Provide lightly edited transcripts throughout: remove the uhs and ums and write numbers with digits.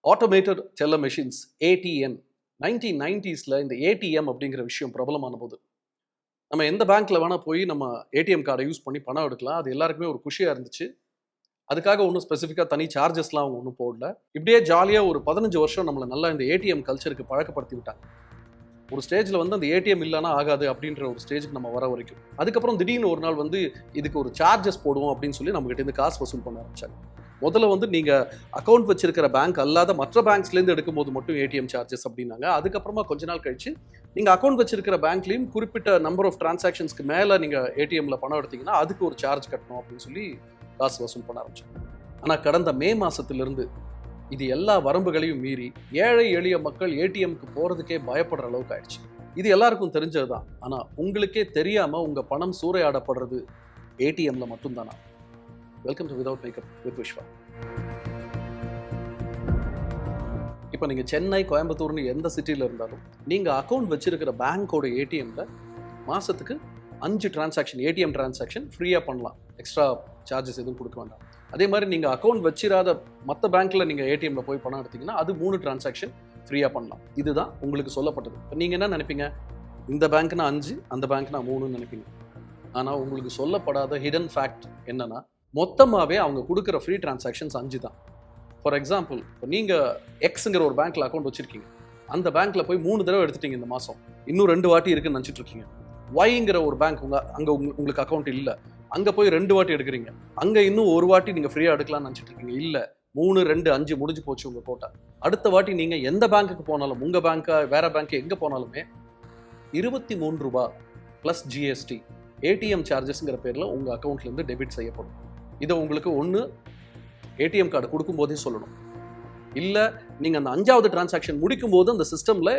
Automated teller machines, ATM. 1990s இந்த ATM அப்படிங்கிற விஷயம் பிரபலமான போது நம்ம எந்த பேங்க்ல வேணா போய் நம்ம ஏடிஎம் கார்டை யூஸ் பண்ணி பணம் எடுக்கலாம். அது எல்லாருக்குமே ஒரு குஷியாக இருந்துச்சு. அதுக்காக ஒன்றும் ஸ்பெசிஃபிக்காக தனி சார்ஜஸ்லாம் அவங்க ஒன்றும் போடல. இப்படியே ஜாலியாக ஒரு 15 வருஷம் நம்மளை நல்லா இந்த ஏடிஎம் கல்ச்சருக்கு பழக்கப்படுத்தி விட்டாங்க. ஒரு ஸ்டேஜில் வந்து அந்த ஏடிஎம் இல்லைனா ஆகாது அப்படின்ற ஒரு ஸ்டேஜுக்கு நம்ம வர வரைக்கும். அதுக்கப்புறம் திடீர்னு ஒரு நாள் வந்து இதுக்கு ஒரு சார்ஜஸ் போடுவோம் அப்படின்னு சொல்லி நம்மகிட்ட இருந்து காசு வசூல் பண்ண ஆரம்பிச்சாங்க. முதல்ல வந்து நீங்கள் அக்கௌண்ட் வச்சிருக்கிற பேங்க் அல்லாத மற்ற பேங்க்ஸ்லேருந்து எடுக்கும்போது மட்டும் ஏடிஎம் சார்ஜஸ் அப்படின்னாங்க. அதுக்கப்புறமா கொஞ்ச நாள் கழிச்சு நீங்கள் அக்கௌண்ட் வச்சிருக்கிற பேங்க்லேயும் குறிப்பிட்ட நம்பர் ஆஃப் டிரான்சாக்ஷன்ஸ்க்கு மேலே நீங்கள் ஏடிஎம்ல பணம் எடுத்தீங்கன்னா அதுக்கு ஒரு சார்ஜ் கட்டணும் அப்படின்னு சொல்லி காசு வசூல் பண்ண ஆரம்பிச்சாங்க. ஆனால் கடந்த மே மாதத்திலிருந்து இது எல்லா வரம்புகளையும் மீறி ஏழை எளிய மக்கள் ஏடிஎம்க்கு போகிறதுக்கே பயப்படுற அளவுக்கு ஆயிடுச்சு. இது எல்லாருக்கும் தெரிஞ்சது தான். ஆனால் உங்களுக்கே தெரியாமல் உங்கள் பணம் சூறையாடப்படுறது ஏடிஎம்ல மட்டும்தானா? Welcome to without makeup with Vishwa. இப்போ நீங்கள் சென்னை, கோயம்புத்தூர்னு எந்த சிட்டியில் இருந்தாலும் நீங்கள் அக்கௌண்ட் வச்சிருக்கிற பேங்க்கோட ஏடிஎம்ல மாதத்துக்கு 5 டிரான்சாக்ஷன், ஏடிஎம் டிரான்சாக்ஷன் ஃப்ரீயாக பண்ணலாம். எக்ஸ்ட்ரா சார்ஜஸ் எதுவும் கொடுக்க வேண்டாம். அதே மாதிரி நீங்கள் அக்கௌண்ட் வச்சிராத மற்ற பேங்க்கில் நீங்கள் ஏடிஎம்ல போய் பணம் எடுத்தீங்கன்னா அது 3 டிரான்சாக்ஷன் ஃப்ரீயாக பண்ணலாம். இதுதான் உங்களுக்கு சொல்லப்பட்டது. இப்போ நீங்கள் என்ன நினைப்பீங்க? இந்த பேங்க்னா 5, அந்த பேங்க்னா 3ன்னு நினைப்பீங்க. ஆனால் உங்களுக்கு சொல்லப்படாத ஹிடன் ஃபேக்ட் என்னன்னா, மொத்தமாகவே அவங்க கொடுக்குற ஃப்ரீ டிரான்சாக்ஷன்ஸ் 5 தான். ஃபார் எக்ஸாம்பிள், இப்போ நீங்கள் எக்ஸுங்கிற ஒரு பேங்க்கில் அக்கௌண்ட் வச்சுருக்கீங்க. அந்த பேங்க்கில் போய் 3 தடவை எடுத்துட்டீங்க இந்த மாதம். இன்னும் 2 வாட்டி இருக்குன்னு நினச்சிட்டு இருக்கீங்க. ஒய்ங்கிற ஒரு பேங்க் அங்கே உங்களுக்கு அக்கௌண்ட் இல்லை. அங்கே போய் 2 வாட்டி எடுக்கிறீங்க. அங்கே இன்னும் 1 வாட்டி நீங்கள் ஃப்ரீயாக எடுக்கலாம்னு நினச்சிட்டு இருக்கீங்க. இல்லை, 3, 2, 5 முடிஞ்சு போச்சு உங்கள் கோட்டா. அடுத்த வாட்டி நீங்கள் எந்த பேங்க்குக்கு போனாலும், உங்கள் பேங்க்கா வேற பேங்க்கு எங்கே போனாலுமே ₹23 ப்ளஸ் ஜிஎஸ்டி ஏடிஎம் சார்ஜஸ்ங்கிற பேரில் உங்கள் அக்கௌண்ட்லேருந்து டெபிட் செய்யப்படும். இதை உங்களுக்கு ஒன்று ஏடிஎம் கார்டு கொடுக்கும்போதே சொல்லணும். இல்லை நீங்கள் அந்த 5வது டிரான்சாக்ஷன் முடிக்கும் போது அந்த சிஸ்டமில்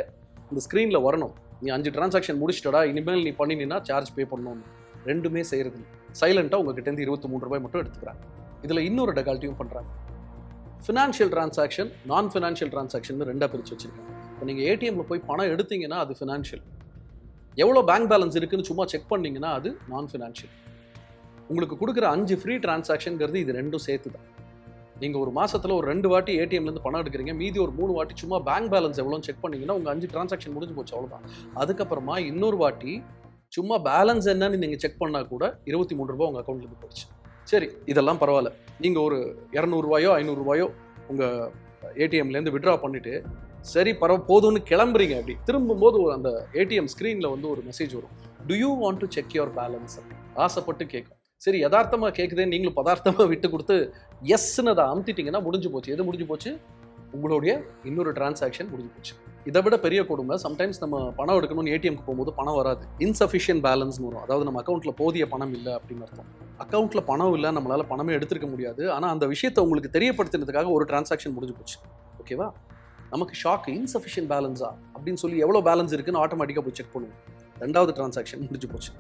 இந்த ஸ்க்ரீனில் வரணும், நீ 5 டிரான்சாக்ஷன் முடிச்சிட்டடா, இனிமேல் நீ பண்ணினா சார்ஜ் பே பண்ணணும். ரெண்டுமே செய்கிறது சைலண்ட்டாக உங்ககிட்டேருந்து ₹23 மட்டும் எடுத்துக்கிறாங்க. இதில் இன்னொரு டெகால்ட்டியும் பண்ணுறாங்க. ஃபினான்ஷியல் டிரான்சாக்ஷன், நான் ஃபினான்ஷியல் டிரான்சாக்ஷன் 2ஆக பிரித்து வச்சுருக்காங்க. இப்போ நீங்கள் ஏடிஎம்ல போய் பணம் எடுத்தீங்கன்னா அது ஃபினான்ஷியல். எவ்வளோ பேங்க் பேலன்ஸ் இருக்குன்னு சும்மா செக் பண்ணிங்கன்னா அது நான் ஃபினான்ஷியல். உங்களுக்கு கொடுக்குற 5 ஃப்ரீ டிரான்சாக்ஷன்ங்கிறது இது ரெண்டும் சேர்த்து தான். நீங்கள் ஒரு மாதத்தில் ஒரு 2 வாட்டி ஏடிஎம்லேருந்து பணம் எடுக்கிறீங்க, மீதி ஒரு 3 வாட்டி சும்மா பேங்க் பேலன்ஸ் எவ்வளோன்னு செக் பண்ணிங்கன்னா உங்கள் 5 டிரான்சாக்ஷன் முடிஞ்சு போச்சு, அவ்வளோதான். அதுக்கப்புறமா இன்னொரு வாட்டி சும்மா பேலன்ஸ் என்னன்னு நீங்கள் செக் பண்ணால் கூட ₹23 உங்கள் அக்கௌண்ட்லேருந்து போயிடுச்சு. சரி, இதெல்லாம் பரவாயில்ல. நீங்கள் ஒரு ₹200 ₹500 உங்கள் ஏடிஎம்லேருந்து விட்ரா பண்ணிவிட்டு சரி போதும்னு கிளம்புறீங்க. அப்படி திரும்பும்போது அந்த ஏடிஎம் ஸ்க்ரீனில் வந்து ஒரு மெசேஜ் வரும், to you want to check your balance அப்படி ஆசைப்பட்டு கேட்கும். சரி, யதார்த்தமாக கேட்குதே, நீங்களும் பதார்த்தமாக விட்டு கொடுத்து எஸ்ன்னு அதை அமுத்திட்டீங்கன்னா முடிஞ்சு போச்சு. எது முடிஞ்சு போச்சு? உங்களுடைய இன்னொரு டிரான்சாக்ஷன் முடிஞ்சு போச்சு. இதை விட பெரிய கொடுமை, சம்டைம்ஸ் நம்ம பணம் எடுக்கணும்னு ஏடிஎம்க்கு போகும்போது பணம் வராது. இன்சஃபிஷியன்ட் பேலன்ஸ்னு வரும். அதாவது நம்ம அக்கௌண்ட்டில் போதிய பணம் இல்லை அப்படின்னு அர்த்தம். அக்கௌண்ட்டில் பணம் இல்லை, நம்மளால் பணமே எடுத்துருக்க முடியாது. ஆனால் அந்த விஷயத்தை உங்களுக்கு தெரியப்படுத்துறதுக்காக ஒரு டிரான்சாக்ஷன் முடிஞ்சு போச்சு. ஓகேவா? நமக்கு ஷாக், இன்சஃபிஷியன்ட் பேலன்ஸா அப்படின்னு சொல்லி எவ்வளோ பேலன்ஸ் இருக்குன்னு ஆட்டோமேட்டிக்காக போய் செக் பண்ணுவோம். 2வது டிரான்சாக்ஷன் முடிஞ்சு போச்சு.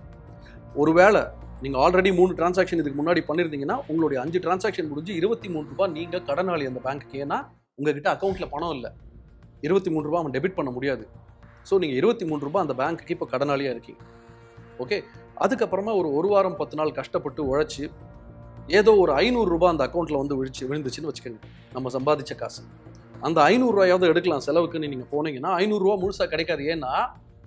ஒருவேளை நீங்கள் ஆல்ரெடி 3 டிரான்சாக்ஷன் இதுக்கு முன்னாடி பண்ணியிருந்தீங்கன்னா உங்களுடைய 5 டிரான்சாக்ஷன் முடிஞ்சு ₹23 நீங்கள் கடனாளி அந்த பேங்க்குக்கு. ஏன்னா உங்ககிட்ட அக்கௌண்ட்டில் பணம் இல்லை, ₹23 அவன் டெபிட் பண்ண முடியாது. ஸோ நீங்கள் ₹23 அந்த பேங்க்குக்கு இப்போ கடனாளியாக இருக்கீங்க. ஓகே, அதுக்கப்புறமா ஒரு வாரம் 10 நாள் கஷ்டப்பட்டு உழைச்சி ஏதோ ஒரு ₹500 அந்த அக்கௌண்ட்டில் வந்து விழுந்துச்சுன்னு வச்சுக்கோங்க. நம்ம சம்பாதிச்ச காசு. அந்த ₹500 எடுக்கலாம் செலவுக்குன்னு நீங்கள் போனீங்கன்னா ₹500 முழுசாக கிடைக்காது. ஏன்னா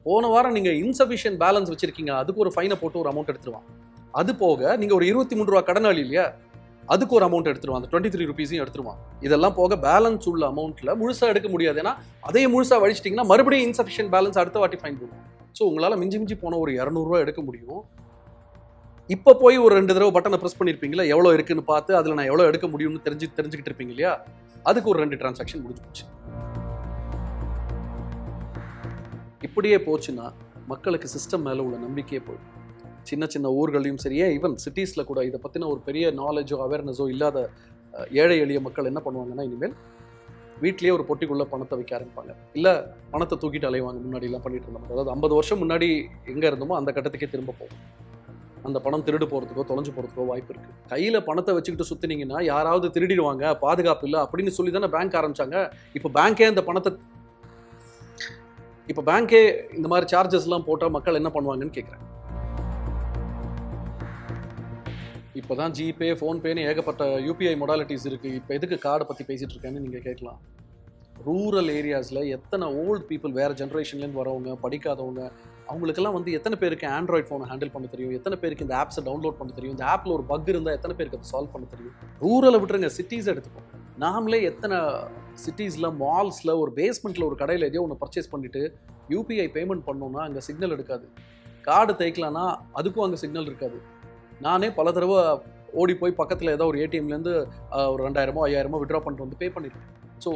போன வாரம் நீங்கள் இன்சஃபிஷியன்ட் பேலன்ஸ் வச்சுருக்கீங்க, அதுக்கு ஒரு ஃபைனை போட்டு ஒரு அமௌண்ட் எடுத்துருவான். அது போக நீங்கள் ஒரு ₹23 கடனாளி இல்லையா, அதுக்கு ஒரு அமௌண்ட் எடுத்துருவான், அந்த ₹23 எடுத்துருவான். இதெல்லாம் போக பேலன்ஸ் உள்ள அமௌண்ட்டில் முழுசாக எடுக்க முடியாது. ஏன்னா அதையே முழுசாக வழிச்சிட்டிங்கன்னா மறுபடியும் இன்சஃபிஷியன்ட் பேலன்ஸ் அடுத்த வாட்டி ஃபைன் போடுவோம். ஸோ உங்களால் மிஞ்சி போன ஒரு ₹200 எடுக்க முடியும். இப்போ போய் ஒரு 2 தடவை பட்டனை ப்ரெஸ் பண்ணியிருப்பீங்களா, எவ்வளோ இருக்குன்னு பார்த்து அதில் நான் எவ்வளோ எடுக்க முடியும்னு தெரிஞ்சுக்கிட்டு இருப்பீங்க இல்லையா, அதுக்கு ஒரு 2 டிரான்சாக்ஷன் முடிஞ்சு போச்சு. இப்படியே போச்சுன்னா மக்களுக்கு சிஸ்டம் மேலே உள்ள நம்பிக்கையே போயிடும். சின்ன சின்ன ஊர்களையும் சரி, ஈவன் சிட்டிஸில் கூட இதை பற்றின ஒரு பெரிய நாலேஜோ அவேர்னஸோ இல்லாத ஏழை எளிய மக்கள் என்ன பண்ணுவாங்கன்னா, இனிமேல் வீட்லேயே ஒரு பொட்டிக்குள்ளே பணத்தை வைக்க ஆரம்பிப்பாங்க. இல்லை பணத்தை தூக்கிட்டு அலைவாங்க. முன்னாடிலாம் பண்ணிட்டு இருந்தோம். அதாவது 50 வருஷம் முன்னாடி எங்கே இருந்தோமோ அந்த கட்டத்துக்கே திரும்ப போகும். அந்த பணம் திருடு போகிறதுக்கோ தொலைஞ்சு போகிறதுக்கோ வாய்ப்பு இருக்குது. கையில் பணத்தை வச்சுக்கிட்டு சுற்றினீங்கன்னா யாராவது திருடிடுவாங்க, பாதுகாப்பு இல்லை அப்படின்னு சொல்லி தானே பேங்க் ஆரம்பித்தாங்க. இப்போ பேங்க்கே இந்த மாதிரி சார்ஜஸ்லாம் போட்டால் மக்கள் என்ன பண்ணுவாங்கன்னு கேட்குறேன். இப்போ தான் ஜிபே, ஃபோன்பேன்னு ஏகப்பட்ட யூபிஐ மொடாலிட்டிஸ் இருக்குது. இப்போ எதுக்கு கார்டை பற்றி பேசிகிட்டு இருக்கேன்னு நீங்கள் கேட்கலாம். ரூரல் ஏரியாஸில் எத்தனை ஓல்டு பீப்புள் வேறு ஜென்ரேஷன்லேருந்து வரவங்க, படிக்காதவங்க, அவங்களுக்கெல்லாம் வந்து எத்தனை பேருக்கு ஆண்ட்ராய்ட் ஃபோனை ஹேண்டில் பண்ண தெரியும், எத்தனை பேருக்கு இந்த ஆப்ஸை டவுன்லோட் பண்ண தெரியும், இந்த ஆப்பில் ஒரு பக் இருந்தால் எத்தனை பேருக்கு அதை சால்வ் பண்ண தெரியும். ரூரலை விட்டுருங்க, சிட்டிஸை எடுத்துப்போம். நாமளே எத்தனை சிட்டிஸில் மால்ஸில் ஒரு பேஸ்மெண்ட்டில் ஒரு கடையில் எதையோ ஒன்று பர்ச்சேஸ் பண்ணிவிட்டு யூபிஐ பேமெண்ட் பண்ணோன்னா அங்கே சிக்னல் எடுக்காது. கார்டு தேய்க்கலான்னா அதுக்கும் அங்கே சிக்னல் இருக்காது. நானே பல தடவை ஓடி போய் பக்கத்தில் ஏதோ ஒரு ஏடிஎம்லேருந்து ஒரு 2000 5000 விட்ரா பண்ணிட்டு வந்து பே பண்ணியிருக்கேன். So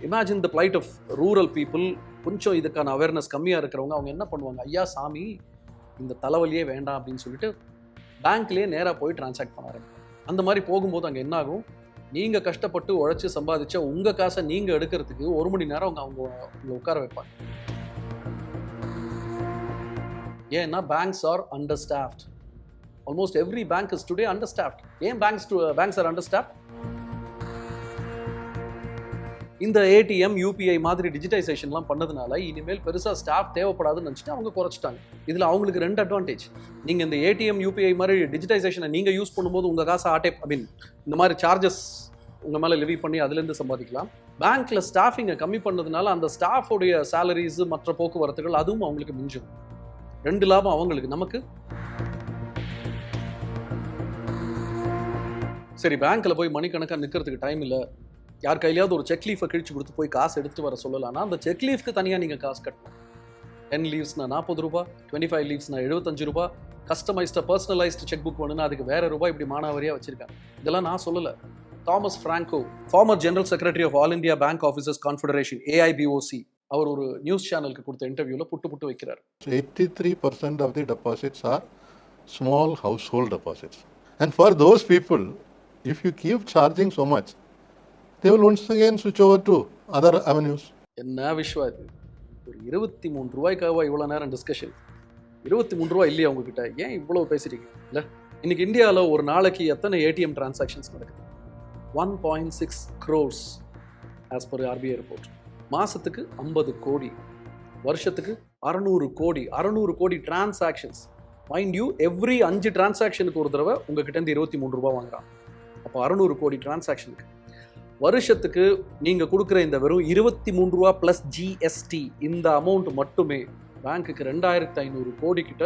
imagine the plight of rural people. கொஞ்சம் இதுக்கான அவேர்னஸ் கம்மியாக இருக்கிறவங்க அவங்க என்ன பண்ணுவாங்க, ஐயா சாமி இந்த தலைவலியே வேண்டாம் அப்படின்னு சொல்லிட்டு பேங்க்லேயே நேராக போய் டிரான்சாக்ட் பண்ண ஆரம்பிப்பாங்க. அந்த மாதிரி போகும்போது அங்கே என்ன ஆகும், நீங்கள் கஷ்டப்பட்டு உழைச்சி சம்பாதிச்சா உங்கள் காசை நீங்கள் எடுக்கிறதுக்கு 1 மணி நேரம் அவங்க உட்கார வைப்பாங்க. ஏன்னா banks are understaffed. Almost every bank is today understaffed. ஏன் banks are understaffed? இந்த ஏடிஎம் யூபிஐ மாதிரி டிஜிட்டைசேஷன்லாம் பண்ணதுனால இனிமேல் பெருசாக ஸ்டாஃப் தேவைப்படாதுன்னு நினச்சிட்டு அவங்க குறைச்சிட்டாங்க. இதில் அவங்களுக்கு 2 அட்வான்டேஜ். நீங்கள் இந்த ஏடிஎம் யூபிஐ மாதிரி டிஜிட்டைசேஷனை நீங்கள் யூஸ் பண்ணும்போது உங்கள் காசை இந்த மாதிரி சார்ஜஸ் உங்கள் மேலே லெவி பண்ணி அதுலேருந்து சம்பாதிக்கலாம். பேங்க்கில் ஸ்டாஃபிங்கை கம்மி பண்ணதுனால அந்த ஸ்டாஃபோடைய சேலரிஸு மற்ற போக்குவரத்துகள் அதுவும் அவங்களுக்கு மிஞ்சும். 2 லாபம் அவங்களுக்கு. நமக்கு சரி, பேங்க்கில் போய் மணிக்கணக்காக நிற்கிறதுக்கு டைம் இல்லை, யார் கையிலையாவது ஒரு செக் லீஃபை கிழிச்சு கொடுத்து போய் காசு எடுத்துகிட்டு வர சொல்லலாம்னா அந்த செக் லீஃப்க்கு தனியாக நீங்கள் காசு கட்டணும். 10 லீவ்ஸ்னா 40 ரூபா, 25 லீவ்ஸ்னா 75 ரூபா, கஸ்டமைஸ்டாக பர்சனலைஸ்டு செக் புக் வேணும்னா அதுக்கு வேறு ரூபாய், இப்படி மானாவாரியாக வச்சுருக்காங்க. இதெல்லாம் நான் சொல்லலை. Thomas Franco, former general secretary of all India bank officers confederation AIBOC, அவர் ஒரு நியூஸ் சேனலுக்கு கொடுத்த இன்டர்வியூவில் புட்டு வைக்கிறார். 83% of the deposits are small household deposits. And for those people, if you keep charging so much, they will once again switch over to other avenues. என்ன விஷ்வா இது? ஒரு 23 ரூபாய்க்காக இவ்வளோ நேரம் டிஸ்கஷன். 23 ரூபாய் இல்லையா உங்ககிட்ட? ஏன் இவ்வளோ பேசுறீங்க? இல்லை, இன்னைக்கு இந்தியாவில் ஒரு நாளைக்கு எத்தனை ஏடிஎம் டிரான்சாக்ஷன்ஸ் நடக்குது? 1.6 crores as per RBI report. மாசத்துக்கு 50 கோடி, வருஷத்துக்கு 600 கோடி. 600 கோடி டிரான்சாக்ஷன்ஸ். மைண்ட் யூ, எவ்ரி 5 டிரான்சாக்ஷனுக்கு ஒரு தடவை உங்ககிட்ட 23 ரூபா வாங்குறான். அப்போ 600 கோடி டிரான்சாக்ஷனுக்கு வருஷத்துக்கு நீங்கள் கொடுக்குற இந்த வெறும் 23 ரூபா ப்ளஸ் ஜிஎஸ்டி, இந்த அமௌண்ட் மட்டுமே பேங்க்குக்கு 2500 கோடி கிட்ட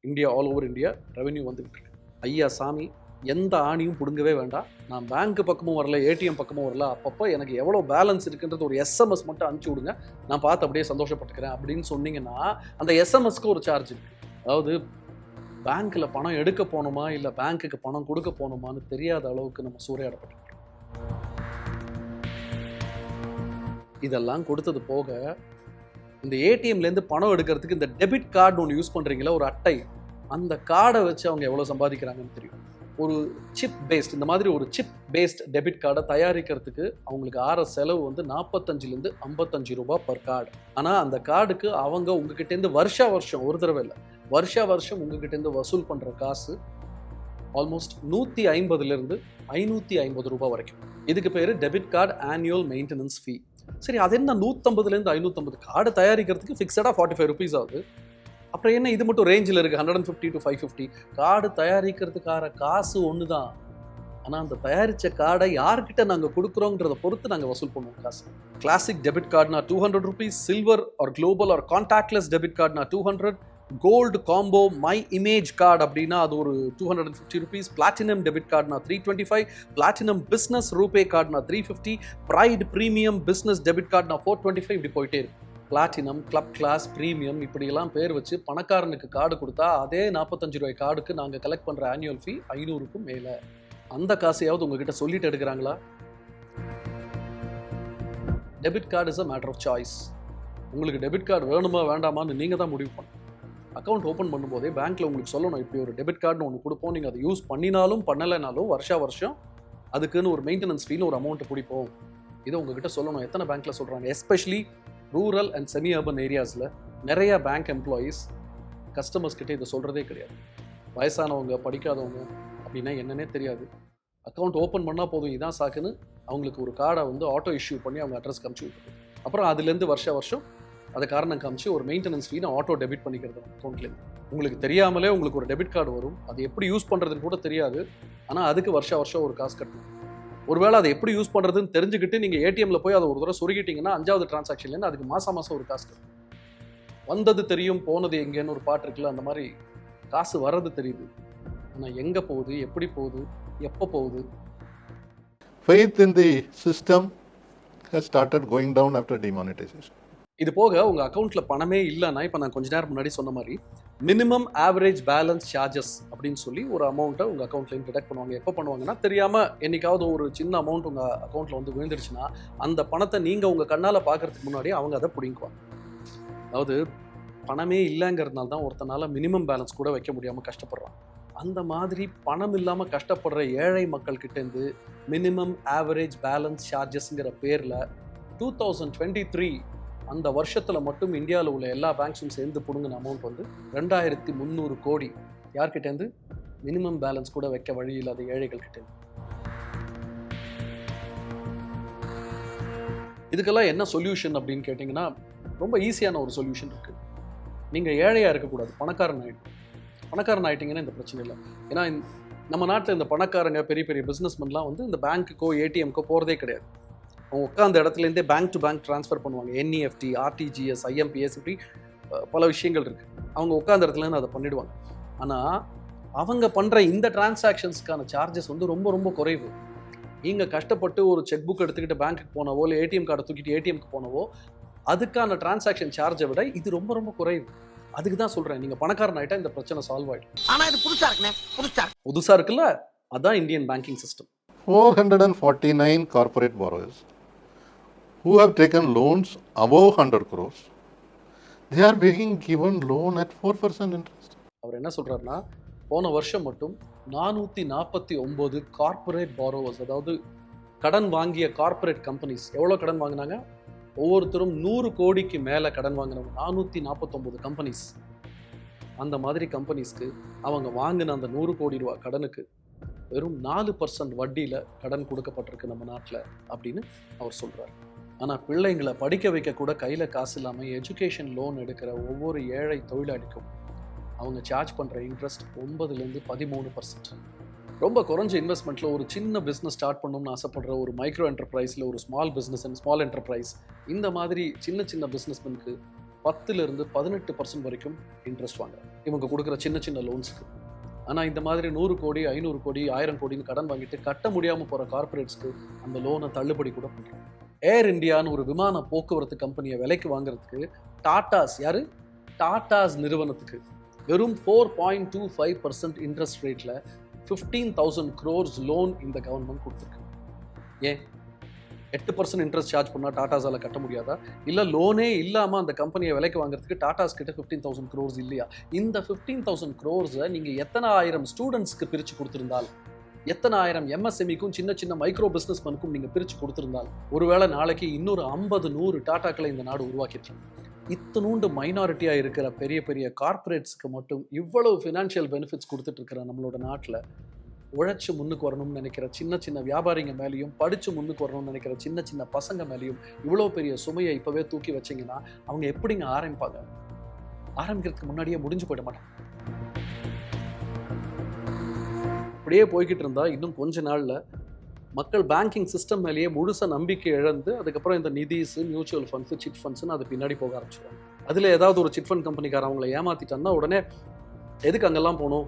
India, all over India revenue வந்துகிட்டு இருக்கு. ஐயா சாமி, எந்த ஆணியும் பிடுங்கவே வேண்டாம். நான் பேங்க் பக்கமும் வரல, ஏடிஎம் பக்கமும் வரல, அப்பப்போ எனக்கு எவ்வளோ பேலன்ஸ் இருக்குன்றது ஒரு SMS மட்டும் அனுப்பிச்சி விடுங்க, நான் பார்த்து அப்படியே சந்தோஷப்பட்டுக்கிறேன் அப்படின்னு சொன்னீங்கன்னா அந்த எஸ்எம்எஸ்க்கு ஒரு சார்ஜ் இருக்குது. அதாவது பேங்க்கில் பணம் எடுக்க போகணுமா இல்லை பேங்க்குக்கு பணம் கொடுக்க போகணுமான்னு தெரியாத அளவுக்கு நம்ம சூறையாடப்பட்டிருக்கோம். இதெல்லாம் கொடுத்தது போக இந்த ஏடிஎம்லேருந்து பணம் எடுக்கிறதுக்கு இந்த டெபிட் கார்டு ஒன்று யூஸ் பண்ணுறீங்களா, ஒரு அட்டை, அந்த கார்டை வச்சு அவங்க எவ்வளோ சம்பாதிக்கிறாங்கன்னு தெரியும். ஒரு சிப் பேஸ்ட், இந்த மாதிரி ஒரு சிப் பேஸ்ட் டெபிட் கார்டை தயாரிக்கிறதுக்கு அவங்களுக்கு ஆற செலவு 45 to 55 ரூபா பர் கார்டு. ஆனால் அந்த கார்டுக்கு அவங்க உங்ககிட்டேருந்து வருஷம் ஒரு தடவை இல்லை, வருஷம் உங்ககிட்டேருந்து வசூல் பண்ணுற காசு ஆல்மோஸ்ட் 150 to 550 ரூபா வரைக்கும். இதுக்கு பேர் டெபிட் கார்டு ஆனுவல் மெயின்டெனன்ஸ் ஃபீ. சரி, அது என்ன 150 to 550? கார்டு தயாரிக்கிறதுக்கு ஃபிக்ஸடாக 45 rupees ஆகுது. அப்புறம் என்ன இது மட்டும் ரேஞ்சில் இருக்குது 150 to 550? கார்டு தயாரிக்கிறதுக்கான காசு ஒன்று தான், ஆனால் அந்த தயாரித்த கார்டை யார்கிட்ட நாங்கள் கொடுக்குறோங்கிறத பொறுத்து நாங்கள் வசூல் பண்ணுவோம் காசு. கிளாசிக் டெபிட் கார்டுனா 200 rupees, silver or global or contactless debit கார்டுனா 200, gold combo my image card அப்படின்னா அது ஒரு 250 rupees, பிளாட்டினம் டெபிட் கார்டுனா 325, பிளாட்டினம் பிஸ்னஸ் ரூபே கார்டுனா 350, ப்ரைட் ப்ரீமியம் பிஸ்னஸ் டெபிட் கார்டுனா 425, இப்படி போயிட்டே இருக்கு. பிளாட்டினம், கிளப் கிளாஸ், ப்ரீமியம் இப்படியெல்லாம் பேர் வச்சு பணக்காரனுக்கு கார்டு கொடுத்தா அதே 45 ரூபாய் கார்டுக்கு நாங்கள் கலெக்ட் பண்ணுற ஆனுவல் ஃபீ 500க்கும் மேலே. அந்த காசையாவது உங்ககிட்ட சொல்லிட்டு எடுக்கிறாங்களா? Debit card is a matter of choice. உங்களுக்கு டெபிட் கார்டு வேணுமா வேண்டாமான்னு நீங்கள் தான் முடிவு பண்ணணும். அக்கௌண்ட் ஓப்பன் பண்ணும்போதே பேங்க்கில் உங்களுக்கு சொல்லணும், இப்படி ஒரு டெபிட் கார்டுன்னு ஒன்று கொடுப்போம், நீங்கள் அதை யூஸ் பண்ணினாலும் பண்ணலைனாலும் வருஷம் அதுக்குன்னு ஒரு மெயின்டெனன்ஸ் ஃபீன்னு ஒரு அமௌண்ட்டை பிடிப்போம். இதை உங்ககிட்ட சொல்லணும். எத்தனை பேங்க்கில் சொல்கிறாங்க? Especially rural and semi urban ஏரியாஸில் நிறைய பேங்க் எம்ப்ளாயீஸ் கஸ்டமர்ஸ் கிட்டே இதை சொல்கிறதே கிடையாது. வயசானவங்க, படிக்காதவங்க அப்படின்னா என்னன்னே தெரியாது. அக்கௌண்ட் ஓப்பன் பண்ணால் போதும், இதான் சாக்குன்னு அவங்களுக்கு ஒரு கார்டை ஆட்டோ இஷ்யூ பண்ணி அவங்க அட்ரஸ் காமிச்சு விட்டுருது. அப்புறம் அதுலேருந்து வருஷம் அதை காரணம் காமிச்சு ஒரு மெயின்டெனன்ஸ் ஃபீனை ஆட்டோ டெபிட் பண்ணிக்கிறது அக்கௌண்ட்லேருந்து. உங்களுக்கு தெரியாமலே உங்களுக்கு ஒரு டெபிட் கார்டு வரும், அது எப்படி யூஸ் பண்ணுறதுன்னு கூட தெரியாது. ஆனால் அதுக்கு வருஷம் ஒரு காசு கட்டணும். ஒருவேளை அதை எப்படி யூஸ் பண்ணுறதுன்னு தெரிஞ்சுக்கிட்டு நீங்கள் ஏடிஎம்ல போய் அதை ஒரு தடவை சொருகிட்டீங்கன்னா 5வது டிரான்சாக்ஷன்லேருந்து அதுக்கு மாதம் ஒரு காசு இருக்கும். வந்தது தெரியும் போனது எங்கேன்னு ஒரு பாட்டு இருக்குல்ல, அந்த மாதிரி காசு வர்றது தெரியுது, ஆனால் எங்கே போகுது, எப்படி போகுது, எப்போ போகுது. Faith in the system has started going down after demonetization. இது போக உங்கள் அக்கௌண்ட்டில் பணமே இல்லைன்னா, இப்போ நான் கொஞ்ச நேரம் முன்னாடி சொன்ன மாதிரி மினிமம் ஆவரேஜ் பேலன்ஸ் சார்ஜஸ் அப்படின்னு சொல்லி ஒரு அமௌண்ட்டை உங்கள் அக்கௌண்ட்லேயும் டிடக்ட் பண்ணுவாங்க. எப்போ பண்ணுவாங்கன்னா, தெரியாமல் என்னைக்காவது ஒரு சின்ன அமௌண்ட் உங்கள் அக்கௌண்ட்டில் வந்து விழுந்துருச்சுன்னா அந்த பணத்தை நீங்கள் உங்கள் கண்ணால் பார்க்கறதுக்கு முன்னாடி அவங்க அதை பிடிங்குவாங்க. அதாவது பணமே இல்லைங்கிறதுனால தான் ஒருத்தனால மினிமம் பேலன்ஸ் கூட வைக்க முடியாமல் கஷ்டப்படுறான். அந்த மாதிரி பணம் இல்லாமல் கஷ்டப்படுற ஏழை மக்கள்கிட்டேருந்து மினிமம் ஆவரேஜ் பேலன்ஸ் சார்ஜஸ்ங்கிற பேரில் 2023 அந்த வருஷத்தில் மட்டும் இந்தியாவில் உள்ள எல்லா பேங்க்ஸும் சேர்ந்து பிடுங்கின அமௌண்ட் வந்து 2300 கோடி. யார்கிட்டேருந்து? மினிமம் பேலன்ஸ் கூட வைக்க வழி இல்லாத ஏழைகள் கிட்டேருந்து. இதுக்கெல்லாம் என்ன சொல்யூஷன் அப்படின்னு கேட்டிங்கன்னா, ரொம்ப ஈஸியான ஒரு சொல்யூஷன் இருக்குது. நீங்கள் ஏழையாக இருக்கக்கூடாது, பணக்காரன் ஆகிட்டிங்கன்னா இந்த பிரச்சனை இல்லை. ஏன்னா நம்ம நாட்டில் இந்த பணக்காரங்க பெரிய பெரிய பிஸ்னஸ்மென்லாம் வந்து இந்த பேங்க்குக்கோ ஏடிஎம்க்கோ போகிறதே கிடையாது. அவங்க உட்காந்த இடத்துலேருந்தே பேங்க் டு பேங்க் ட்ரான்ஸ்ஃபர் பண்ணுவாங்க. என்இஎஃப்டி, ஆர்டிஜிஎஸ், ஐஎம்பிஎஸ், இப்படி பல விஷயங்கள் இருக்குது. அவங்க உட்காந்த இடத்துலேருந்து அதை பண்ணிவிடுவாங்க. ஆனால் அவங்க பண்ணுற இந்த டிரான்சாக்ஷன்ஸ்க்கான சார்ஜஸ் வந்து ரொம்ப ரொம்ப குறைவு. நீங்கள் கஷ்டப்பட்டு ஒரு செக் புக் எடுத்துக்கிட்டு பேங்க்குக்கு போனவோ இல்லை ஏடிஎம் கார்டை தூக்கிட்டு ஏடிஎம்க்கு போனவோ அதுக்கான டிரான்சாக்ஷன் சார்ஜை விட இது ரொம்ப ரொம்ப குறைவு. அதுக்கு தான் சொல்கிறேன், நீங்கள் பணக்காரன் ஆகிட்டா இந்த பிரச்சனை சால்வ் ஆகிடும். ஆனால் இது புதுசாக இருக்குல்ல, அதான் Indian banking system. 449 corporate borrowers who have taken loans above 100 crores, they are being given loan at 4% interest. அவர் என்ன சொல்கிறாருன்னா, போன வருஷம் மட்டும் 449 கார்ப்பரேட் பாரோவர்ஸ், அதாவது கடன் வாங்கிய கார்ப்பரேட் கம்பெனிஸ் எவ்வளோ கடன் வாங்கினாங்க? ஒவ்வொருத்தரும் 100 கோடிக்கு மேலே கடன் வாங்கினவங்க 449 கம்பெனிஸ். அந்த மாதிரி கம்பெனிஸ்க்கு அவங்க வாங்கின அந்த 100 கோடி ரூபா கடனுக்கு வெறும் 4% வட்டியில் கடன் கொடுக்கப்பட்டிருக்கு நம்ம நாட்டில் அப்படின்னு அவர் சொல்கிறார். ஆனால் பிள்ளைங்களை படிக்க வைக்க கூட கையில் காசு இல்லாமல் எஜுகேஷன் லோன் எடுக்கிற ஒவ்வொரு ஏழை தொழிலாளிக்கும் அவங்க சார்ஜ் பண்ணுற இன்ட்ரெஸ்ட் 9லேருந்து 13%. ரொம்ப குறைஞ்ச இன்வெஸ்ட்மெண்ட்டில் ஒரு சின்ன பிஸ்னஸ் ஸ்டார்ட் பண்ணணும்னு ஆசைப்படுற ஒரு மைக்ரோ என்டர்பிரைஸில் ஒரு small business and small enterprise, இந்த மாதிரி சின்ன சின்ன பிஸ்னஸ்மென்க்கு 10லேருந்து 18% வரைக்கும் இன்ட்ரெஸ்ட் வாங்குறாங்க இவங்க கொடுக்குற சின்ன சின்ன லோன்ஸுக்கு. ஆனால் இந்த மாதிரி 100 கோடி, 500 கோடி, 1000 கோடின்னு கடன் வாங்கிட்டு கட்ட முடியாமல் போகிற கார்பரேட்ஸ்க்கு அந்த லோனை தள்ளுபடி கூட பண்ணுறாங்க. ஏர் இந்தியான்னு ஒரு விமான போக்குவரத்து கம்பெனியை விலைக்கு வாங்குறதுக்கு டாட்டாஸ் நிறுவனத்துக்கு வெறும் 4.25% இன்ட்ரெஸ்ட் ரேட்டில் 15,000 crores லோன் இந்த கவர்மெண்ட் கொடுத்துருக்கு. ஏன் 8% இன்ட்ரெஸ்ட் சார்ஜ் பண்ணால் டாட்டாஸால் கட்ட முடியாதா? இல்லை லோனே இல்லாமல் அந்த கம்பெனியை விலைக்கு வாங்குறதுக்கு டாட்டாஸ் கிட்ட 15,000 crores இல்லையா? இந்த 15,000 crores நீங்கள் எத்தனை ஆயிரம் ஸ்டூடெண்ட்ஸ்க்கு பிரித்து கொடுத்துருந்தால், எத்தனை ஆயிரம் எம்எஸ்எம்இக்கும் சின்ன சின்ன மைக்ரோ பிஸ்னஸ்மேனுக்கும் நீங்கள் பிரித்து கொடுத்துருந்தால், ஒருவேளை நாளைக்கு இன்னொரு 50-100 டாட்டாக்களை இந்த நாடு உருவாக்கிட்டு இத்தனூண்டு மைனாரிட்டியாக இருக்கிற பெரிய பெரிய கார்பரேட்ஸ்க்கு மட்டும் இவ்வளவு ஃபினான்ஷியல் பெனிஃபிட்ஸ் கொடுத்துட்டு இருக்கிற நம்மளோட நாட்டில் உழைச்சி முன்னுக்கு வரணும்னு நினைக்கிற சின்ன சின்ன வியாபாரிங்க மேலேயும், படித்து முன்னுக்கு வரணும்னு நினைக்கிற சின்ன சின்ன பசங்க மேலேயும் இவ்வளோ பெரிய சுமையை இப்போவே தூக்கி வச்சிங்கன்னா அவங்க எப்படிங்க ஆரம்பிப்பாங்க? ஆரம்பிக்கிறதுக்கு முன்னாடியே முடிஞ்சு போயிட மாட்டாங்க. அப்படியே போய்கிட்டு இருந்தால் இன்னும் கொஞ்ச நாளில் மக்கள் பேங்கிங் சிஸ்டம் மேலேயே முழுசாக நம்பிக்கை இழந்து அதுக்கப்புறம் இந்த நிதிஸ், மியூச்சுவல் ஃபண்ட்ஸு, சிட் ஃபண்ட்ஸ்னு அது பின்னாடி போக ஆரம்பிச்சிடுவாங்க. அதில் ஏதாவது ஒரு சிட் ஃபண்ட் கம்பெனிக்கார அவங்கள ஏமாற்றிட்டான்னா உடனே எதுக்கு அங்கெல்லாம் போகணும்?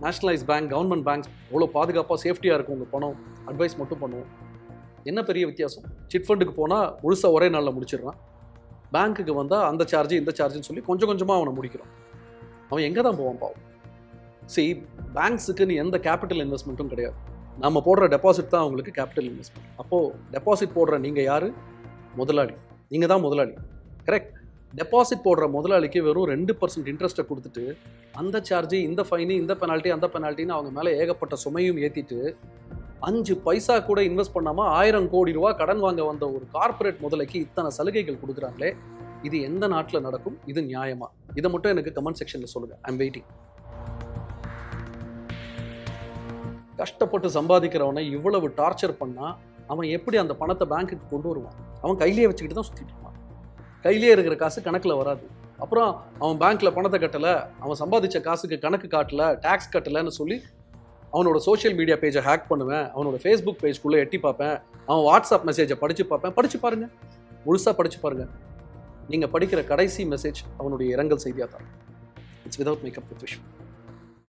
நேஷனலைஸ் பேங்க், கவர்மெண்ட் பேங்க்ஸ் எவ்வளோ பாதுகாப்பாக சேஃப்டியாக இருக்கும் உங்கள் பணம், அட்வைஸ் மட்டும் பண்ணுவோம். என்ன பெரிய வித்தியாசம்? சிட் ஃபண்டுக்கு போனால் முழுசாக ஒரே நாளில் முடிச்சிடுறான். பேங்க்குக்கு வந்தால் அந்த சார்ஜ் இந்த சார்ஜுன்னு சொல்லி கொஞ்சம் கொஞ்சமாக அவனை முடிக்கிறோம். அவன் எங்கே தான் போவான் பாவம்? பேங்க்ஸுக்கு எந்த கேபிட்டல் இன்வெஸ்ட்மெண்ட்டும் கிடையாது. நம்ம போடுற டெபாசிட் தான் அவங்களுக்கு கேபிட்டல் இன்வெஸ்ட்மெண்ட். அப்போது டெபாசிட் போடுற நீங்கள் யார்? முதலாளி. நீங்கள் தான் முதலாளி, கரெக்ட்? டெபாசிட் போடுற முதலாளிக்கு வெறும் 2% இன்ட்ரெஸ்ட்டை கொடுத்துட்டு அந்த சார்ஜு, இந்த ஃபைனு, இந்த பெனால்ட்டி, அந்த பெனால்ட்டின்னு அவங்க மேலே ஏகப்பட்ட சுமையும் ஏற்றிட்டு 5 பைசா கூட இன்வெஸ்ட் பண்ணாமல் 1000 கோடி ரூபா கடன் வாங்க வந்த ஒரு கார்பரேட் முதலைக்கு இத்தனை சலுகைகள் கொடுக்குறாங்களே, இது எந்த நாட்டில் நடக்கும்? இது நியாயமா? இதை மட்டும் எனக்கு கமெண்ட் செக்ஷனில் சொல்லுங்கள். I'm waiting. கஷ்டப்பட்டு சம்பாதிக்கிறவனை இவ்வளவு டார்ச்சர் பண்ணால் அவன் எப்படி அந்த பணத்தை பேங்க்குக்கு கொண்டு வருவான்? அவன் கையிலேயே வச்சுக்கிட்டு தான் சுற்றிட்டு இருப்பான். கையிலே இருக்கிற காசு கணக்கில் வராது. அப்புறம் அவன் பேங்க்கில் பணத்தை கட்டலை, அவன் சம்பாதிச்ச காசுக்கு கணக்கு காட்டலை, டேக்ஸ் கட்டலைன்னு சொல்லி அவனோட சோஷியல் மீடியா பேஜை ஹேக் பண்ணுவேன், அவனோட ஃபேஸ்புக் பேஜ்குள்ளே எட்டி பார்ப்பேன், அவன் வாட்ஸ்அப் மெசேஜை படித்து பார்ப்பேன். படித்து பாருங்கள், முழுசாக படித்து பாருங்கள். நீங்கள் படிக்கிற கடைசி மெசேஜ் அவனுடைய இரங்கல் செய்தியாக தான். It's without makeup with Vishwa.